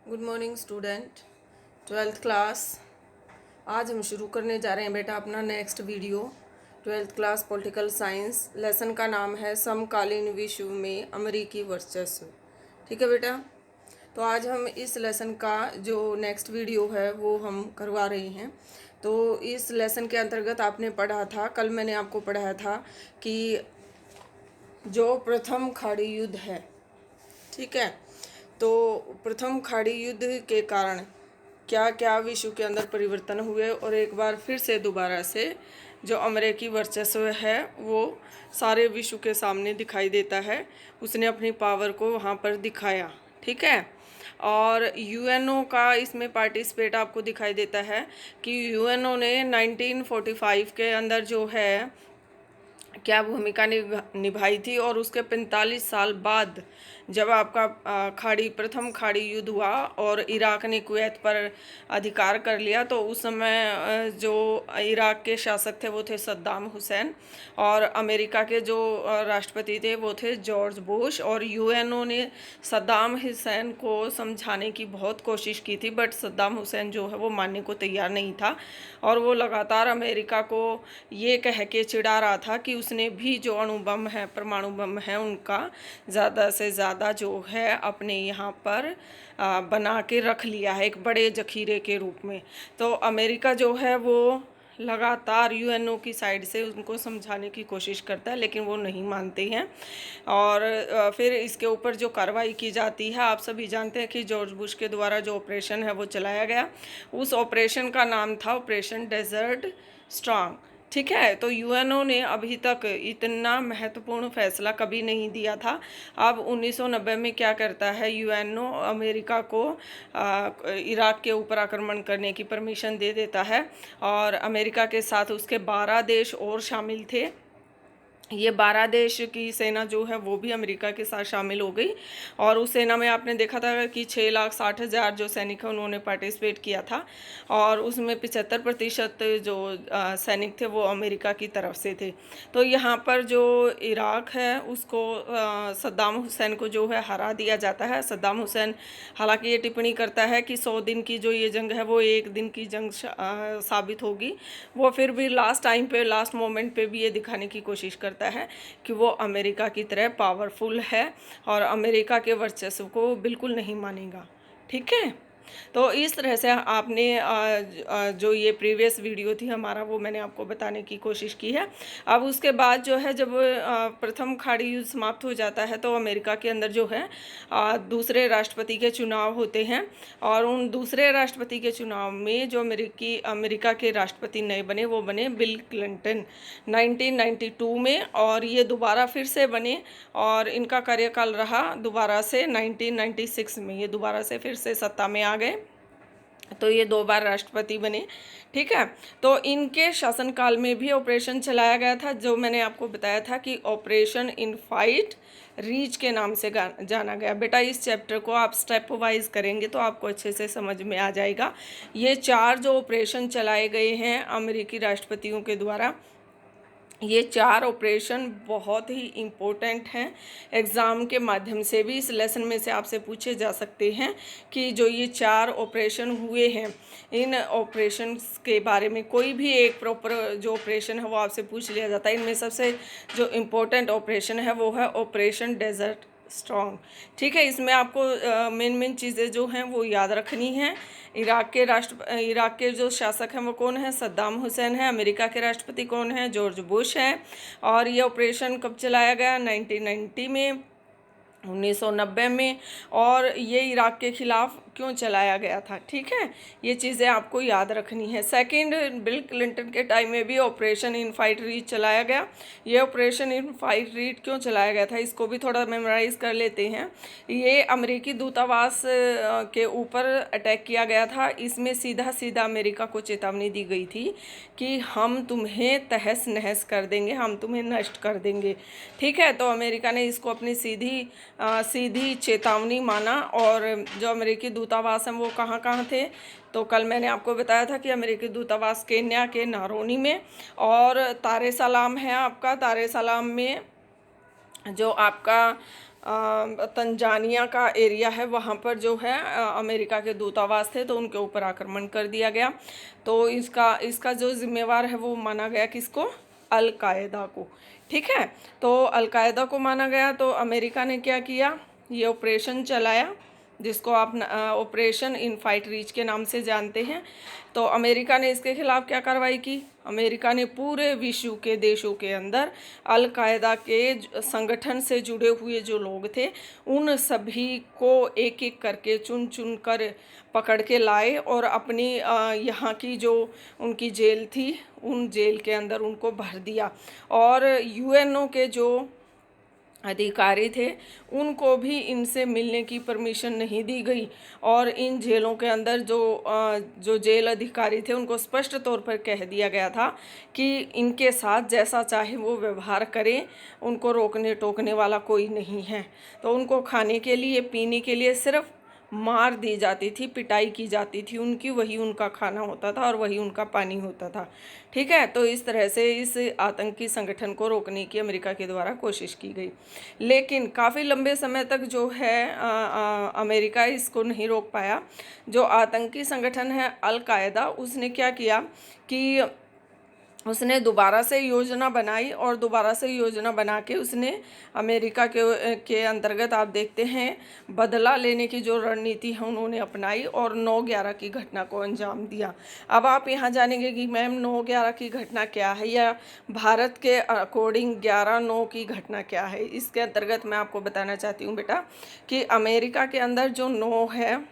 Good morning student, 12th class. आज हम शुरू करने जा रहे हैं बेटा अपना next video. 12th class political science, lesson का नाम है समकालीन विश्व में अमेरिकी वर्चस्व। ठीक है बेटा, तो आज हम इस लेसन का जो नेक्स्ट वीडियो है वो हम करवा रहे हैं। तो इस लेसन के अंतर्गत आपने पढ़ा था, कल मैंने आपको पढ़ाया था कि जो प्रथम खाड़ी युद्ध है, ठीक है, तो प्रथम खाड़ी युद्ध के कारण क्या क्या विश्व के अंदर परिवर्तन हुए और एक बार फिर से दोबारा से जो अमेरिकी वर्चस्व है वो सारे विश्व के सामने दिखाई देता है। उसने अपनी पावर को वहाँ पर दिखाया, ठीक है। और यूएनओ का इसमें पार्टिसिपेट आपको दिखाई देता है कि यूएनओ ने 1945 के अंदर जो है क्या भूमिका निभाई थी, और उसके 45 साल बाद जब आपका प्रथम खाड़ी युद्ध हुआ और इराक ने कुवैत पर अधिकार कर लिया, तो उस समय जो इराक के शासक थे वो थे सद्दाम हुसैन, और अमेरिका के जो राष्ट्रपति थे वो थे जॉर्ज बुश। और यूएनओ ने सद्दाम हुसैन को समझाने की बहुत कोशिश की थी, बट सद्दाम हुसैन जो है वो मानने को तैयार नहीं था, और वो लगातार अमेरिका को ये कह के चिढ़ा रहा था कि उसने भी जो अणु बम है, परमाणु बम है, उनका ज़्यादा से ज़्यादा जो है अपने यहाँ पर बना के रख लिया है एक बड़े जखीरे के रूप में। तो अमेरिका जो है वो लगातार यूएनओ की साइड से उनको समझाने की कोशिश करता है, लेकिन वो नहीं मानते हैं। और फिर इसके ऊपर जो कार्रवाई की जाती है, आप सभी जानते हैं कि जॉर्ज बुश के द्वारा जो ऑपरेशन है वो चलाया गया। उस ऑपरेशन का नाम था ऑपरेशन डेजर्ट स्ट्रांग, ठीक है। तो यूएनओ ने अभी तक इतना महत्वपूर्ण फैसला कभी नहीं दिया था। अब 1990 में क्या करता है यूएनओ, अमेरिका को इराक के ऊपर आक्रमण करने की परमिशन दे देता है, और अमेरिका के साथ उसके 12 देश और शामिल थे। ये 12 देश की सेना जो है वो भी अमेरिका के साथ शामिल हो गई, और उस सेना में आपने देखा था कि 6,60,000 जो सैनिक हैं उन्होंने पार्टिसिपेट किया था, और उसमें 75% जो सैनिक थे वो अमेरिका की तरफ से थे। तो यहाँ पर जो इराक है उसको सद्दाम हुसैन को जो है हरा दिया जाता है। सद्दाम हुसैन हालांकि ये टिप्पणी करता है कि 100 दिन की जो ये जंग है वो एक दिन की जंग साबित होगी। वो फिर भी लास्ट टाइम पे, लास्ट मोमेंट पे भी ये दिखाने की कोशिश करता है कि वो अमेरिका की तरह पावरफुल है और अमेरिका के वर्चस्व को बिल्कुल नहीं मानेगा, ठीक है। तो इस तरह से आपने जो ये प्रीवियस वीडियो थी हमारा, वो मैंने आपको बताने की कोशिश की है। अब उसके बाद जो है जब प्रथम खाड़ी युद्ध समाप्त हो जाता है तो अमेरिका के अंदर जो है दूसरे राष्ट्रपति के चुनाव होते हैं, और उन दूसरे राष्ट्रपति के चुनाव में जो अमेरिका के राष्ट्रपति नए बने वो बने बिल क्लिंटन 1992 में, और ये दोबारा फिर से बने, और इनका कार्यकाल रहा दोबारा से 1996 में, ये दोबारा से फिर से सत्ता में आ गए। तो ये 2 बार राष्ट्रपति बने, ठीक है। तो इनके शासनकाल में भी ऑपरेशन चलाया गया था, जो मैंने आपको बताया था कि ऑपरेशन इनफाइट रीच के नाम से जाना गया। बेटा इस चैप्टर को आप स्टेप वाइज करेंगे तो आपको अच्छे से समझ में आ जाएगा। ये 4 जो ऑपरेशन चलाए गए हैं अमेरिकी राष्ट्रपतियों के द्वारा, ये 4 ऑपरेशन बहुत ही इम्पोर्टेंट हैं। एग्ज़ाम के माध्यम से भी इस लेसन में से आपसे पूछे जा सकते हैं कि जो ये 4 ऑपरेशन हुए हैं, इन ऑपरेशंस के बारे में कोई भी एक प्रॉपर जो ऑपरेशन है वो आपसे पूछ लिया जाता है। इनमें सबसे जो इम्पोर्टेंट ऑपरेशन है वो है ऑपरेशन डेजर्ट स्ट्रॉन्ग, ठीक है। इसमें आपको मेन चीज़ें जो हैं वो याद रखनी हैं। इराक के जो शासक हैं वो कौन है? सद्दाम हुसैन है। अमेरिका के राष्ट्रपति कौन है? जॉर्ज बुश हैं। और ये ऑपरेशन कब चलाया गया? 1990 में, 1990 में। और ये इराक के खिलाफ क्यों चलाया गया था, ठीक है। ये चीज़ें आपको याद रखनी है। सेकंड, बिल क्लिंटन के टाइम में भी ऑपरेशन इनफाइट रीच चलाया गया। ये ऑपरेशन इनफाइट रीच क्यों चलाया गया था, इसको भी थोड़ा मेमोराइज कर लेते हैं। ये अमेरिकी दूतावास के ऊपर अटैक किया गया था। इसमें सीधा सीधा अमेरिका को चेतावनी दी गई थी कि हम तुम्हें तहस नहस कर देंगे, हम तुम्हें नष्ट कर देंगे, ठीक है। तो अमेरिका ने इसको अपनी सीधी चेतावनी माना। और जो अमेरिकी दूतावास हैं वो कहाँ कहाँ थे, तो कल मैंने आपको बताया था कि अमेरिकी दूतावास केन्या के नारोनी में, और तारे सलाम है आपका, तारे सलाम में जो आपका तंजानिया का एरिया है, वहाँ पर जो है अमेरिका के दूतावास थे, तो उनके ऊपर आक्रमण कर दिया गया। तो इसका जो जिम्मेवार है वो माना गया किसको? अल कायदा को। ठीक है, तो अल कायदा को माना गया। तो अमेरिका ने क्या किया, ये ऑपरेशन चलाया जिसको आप ऑपरेशन इनफाइट रीच के नाम से जानते हैं। तो अमेरिका ने इसके खिलाफ क्या कार्रवाई की? अमेरिका ने पूरे विश्व के देशों के अंदर अल कायदा के संगठन से जुड़े हुए जो लोग थे उन सभी को एक एक करके चुन चुन कर पकड़ के लाए और अपनी यहाँ की जो उनकी जेल थी उन जेल के अंदर उनको भर दिया। और यूएनओ के जो अधिकारी थे उनको भी इनसे मिलने की परमिशन नहीं दी गई। और इन जेलों के अंदर जो जेल अधिकारी थे उनको स्पष्ट तौर पर कह दिया गया था कि इनके साथ जैसा चाहे वो व्यवहार करें, उनको रोकने टोकने वाला कोई नहीं है। तो उनको खाने के लिए, पीने के लिए सिर्फ मार दी जाती थी, पिटाई की जाती थी उनकी, वही उनका खाना होता था और वही उनका पानी होता था। ठीक है, तो इस तरह से इस आतंकी संगठन को रोकने की अमेरिका के द्वारा कोशिश की गई, लेकिन काफ़ी लंबे समय तक जो है अमेरिका इसको नहीं रोक पाया। जो आतंकी संगठन है अल कायदा, उसने क्या किया कि उसने दोबारा से योजना बनाई और दोबारा से योजना बना के उसने अमेरिका के अंतर्गत आप देखते हैं बदला लेने की जो रणनीति है उन्होंने अपनाई और 9/11 की घटना को अंजाम दिया। अब आप यहाँ जानेंगे कि मैम 9/11 की घटना क्या है, या भारत के अकॉर्डिंग 11/9 की घटना क्या है। इसके अंतर्गत मैं आपको बताना चाहती हूँ बेटा कि अमेरिका के अंदर जो 9 है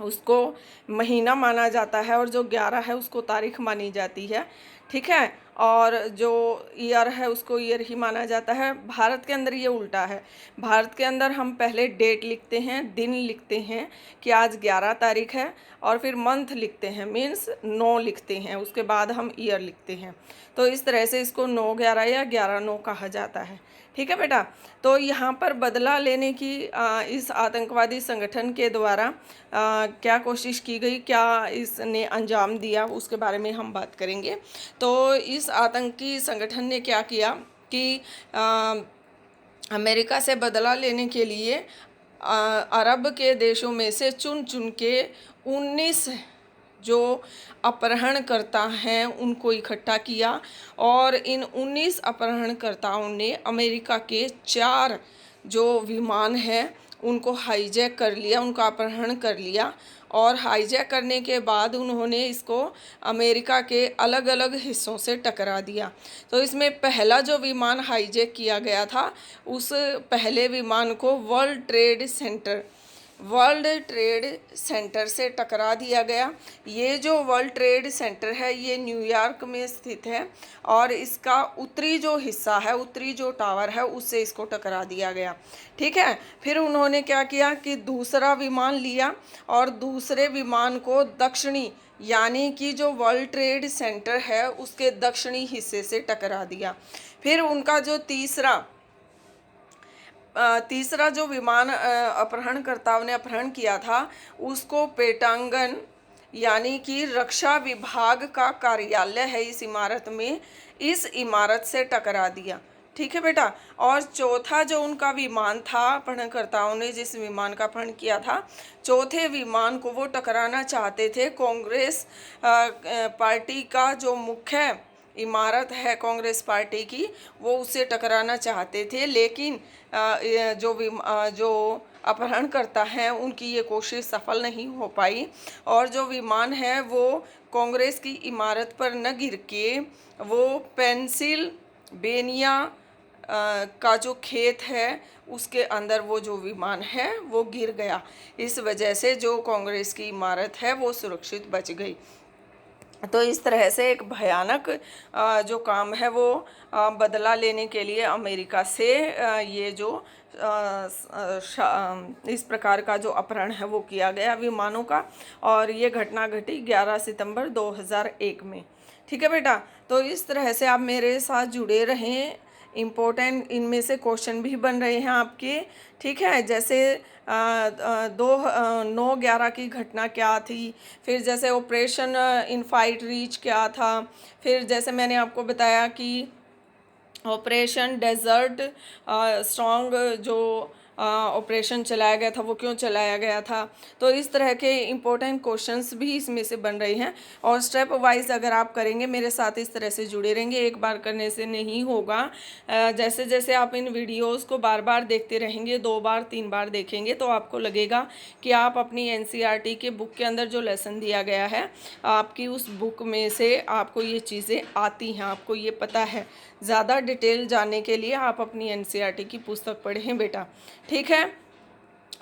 उसको महीना माना जाता है और जो 11 है उसको तारीख मानी जाती है। ठीक है, और जो ईयर है उसको ईयर ही माना जाता है। भारत के अंदर ये उल्टा है। भारत के अंदर हम पहले डेट लिखते हैं, दिन लिखते हैं कि आज 11 तारीख है, और फिर मंथ लिखते हैं, मीन्स 9 लिखते हैं, उसके बाद हम ईयर लिखते हैं। तो इस तरह से इसको 9/11 या 11/9 कहा जाता है। ठीक है बेटा, तो यहाँ पर बदला लेने की इस आतंकवादी संगठन के द्वारा क्या कोशिश की गई, क्या इसने अंजाम दिया, उसके बारे में हम बात करेंगे। तो इस आतंकी संगठन ने क्या किया कि अमेरिका से बदला लेने के लिए अरब के देशों में से चुन चुन के 19 जो अपहरणकर्ता हैं उनको इकट्ठा किया, और इन 19 अपहरणकर्ताओं ने अमेरिका के 4 जो विमान हैं उनको हाईजैक कर लिया, उनका अपहरण कर लिया। और हाईजैक करने के बाद उन्होंने इसको अमेरिका के अलग अलग हिस्सों से टकरा दिया। तो इसमें पहला जो विमान हाईजैक किया गया था उस पहले विमान को वर्ल्ड ट्रेड सेंटर से टकरा दिया गया। ये जो वर्ल्ड ट्रेड सेंटर है ये न्यूयॉर्क में स्थित है, और इसका उत्तरी जो हिस्सा है, उत्तरी जो टावर है उससे इसको टकरा दिया गया। ठीक है, फिर उन्होंने क्या किया कि दूसरा विमान लिया और दूसरे विमान को दक्षिणी, यानी कि जो वर्ल्ड ट्रेड सेंटर है उसके दक्षिणी हिस्से से टकरा दिया। फिर उनका जो तीसरा जो विमान अपहरणकर्ताओं ने अपहरण किया था उसको पेंटागन, यानी कि रक्षा विभाग का कार्यालय है इस इमारत में, इस इमारत से टकरा दिया। ठीक है बेटा, और चौथा जो उनका विमान था, अपहरणकर्ताओं ने जिस विमान का अपहरण किया था, चौथे विमान को वो टकराना चाहते थे कांग्रेस पार्टी का जो मुख्य इमारत है कांग्रेस पार्टी की, वो उससे टकराना चाहते थे। लेकिन जो अपहरणकर्ता हैं उनकी ये कोशिश सफल नहीं हो पाई, और जो विमान है वो कांग्रेस की इमारत पर न गिर के वो पेंसिल्वेनिया का जो खेत है उसके अंदर वो जो विमान है वो गिर गया। इस वजह से जो कांग्रेस की इमारत है वो सुरक्षित बच गई। तो इस तरह से एक भयानक जो काम है वो बदला लेने के लिए अमेरिका से ये जो इस प्रकार का जो अपहरण है वो किया गया विमानों का, और ये घटना घटी 11 सितंबर 2001 में। ठीक है बेटा, तो इस तरह से आप मेरे साथ जुड़े रहें, इम्पोर्टेंट इनमें से क्वेश्चन भी बन रहे हैं आपके। ठीक है, जैसे 9/11 की घटना क्या थी, फिर जैसे ऑपरेशन इनफाइट रीच क्या था, फिर जैसे मैंने आपको बताया कि ऑपरेशन डेजर्ट स्ट्रॉन्ग जो ऑपरेशन चलाया गया था वो क्यों चलाया गया था। तो इस तरह के इम्पोर्टेंट क्वेश्चंस भी इसमें से बन रहे हैं। और स्टेप वाइज अगर आप करेंगे, मेरे साथ इस तरह से जुड़े रहेंगे, एक बार करने से नहीं होगा। जैसे जैसे आप इन वीडियोस को बार बार देखते रहेंगे, 2 बार 3 बार देखेंगे, तो आपको लगेगा कि आप अपनी NCERT के बुक के अंदर जो लेसन दिया गया है, आपकी उस बुक में से आपको ये चीज़ें आती हैं, आपको ये पता है। ज़्यादा डिटेल जानने के लिए आप अपनी NCERT की पुस्तक पढ़ें बेटा, ठीक है।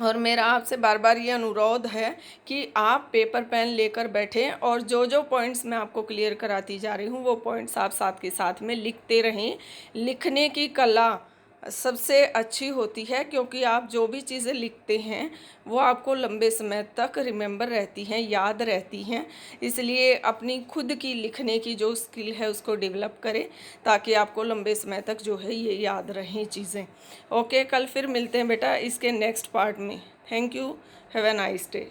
और मेरा आपसे बार बार ये अनुरोध है कि आप पेपर पेन लेकर बैठें और जो जो पॉइंट्स मैं आपको क्लियर कराती जा रही हूँ वो पॉइंट्स आप साथ के साथ में लिखते रहें। लिखने की कला सबसे अच्छी होती है, क्योंकि आप जो भी चीज़ें लिखते हैं वो आपको लंबे समय तक रिमेंबर रहती हैं, याद रहती हैं। इसलिए अपनी खुद की लिखने की जो स्किल है उसको डेवलप करें, ताकि आपको लंबे समय तक जो है ये याद रहें चीज़ें। ओके, कल फिर मिलते हैं बेटा इसके नेक्स्ट पार्ट में। Thank you, have a nice day.